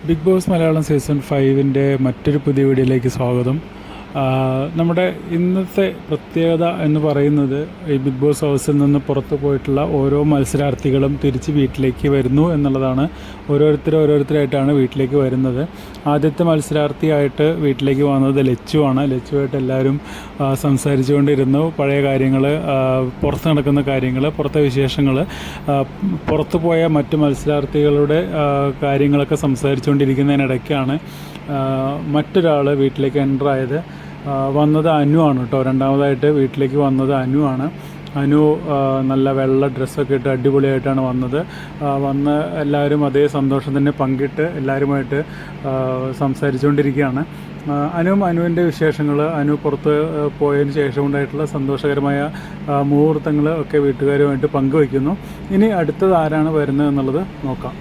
Big boss Malayalam season 5-ൻ്റെ മറ്റൊരു പുതിയ വീഡിയോയിലേക്ക് സ്വാഗതം. നമ്മുടെ ഇന്നത്തെ പ്രത്യേകത എന്ന് പറയുന്നത് ഈ ബിഗ് ബോസ് ഹൗസിൽ നിന്ന് പുറത്തു പോയിട്ടുള്ള ഓരോ മത്സരാർത്ഥികളും തിരിച്ച് വീട്ടിലേക്ക് വരുന്നു എന്നുള്ളതാണ്. ഓരോരുത്തരായിട്ടാണ് വീട്ടിലേക്ക് വരുന്നത്. ആദ്യത്തെ മത്സരാർത്ഥിയായിട്ട് വീട്ടിലേക്ക് വന്നത് ലച്ചുവാണ്. ലച്ചുവായിട്ട് എല്ലാവരും സംസാരിച്ചുകൊണ്ടിരുന്നു. പഴയ കാര്യങ്ങൾ, പുറത്ത് നടക്കുന്ന കാര്യങ്ങൾ, പുറത്തെ വിശേഷങ്ങൾ, പുറത്തു പോയ മറ്റ് മത്സരാർത്ഥികളുടെ കാര്യങ്ങളൊക്കെ സംസാരിച്ചുകൊണ്ടിരിക്കുന്നതിനിടയ്ക്കാണ് മറ്റൊരാൾ വീട്ടിലേക്ക് എൻ്ററായത്. വന്നത് അനു ആണ് കേട്ടോ. രണ്ടാമതായിട്ട് വീട്ടിലേക്ക് വന്നത് അനു ആണ്. അനു നല്ല വെള്ള ഡ്രസ്സൊക്കെ ഇട്ട് അടിപൊളിയായിട്ടാണ് വന്നത്. വന്ന് എല്ലാവരും അതേ സന്തോഷം തന്നെ പങ്കിട്ട് എല്ലാവരുമായിട്ട് സംസാരിച്ചുകൊണ്ടിരിക്കുകയാണ്. അനുവിൻ്റെ വിശേഷങ്ങൾ, അനു പുറത്ത് പോയതിന് ശേഷം ഉണ്ടായിട്ടുള്ള സന്തോഷകരമായ മുഹൂർത്തങ്ങൾ ഒക്കെ വീട്ടുകാരുമായിട്ട് പങ്കുവയ്ക്കുന്നു. ഇനി അടുത്തത് ആരാണ് വരുന്നത് എന്നുള്ളത് നോക്കാം.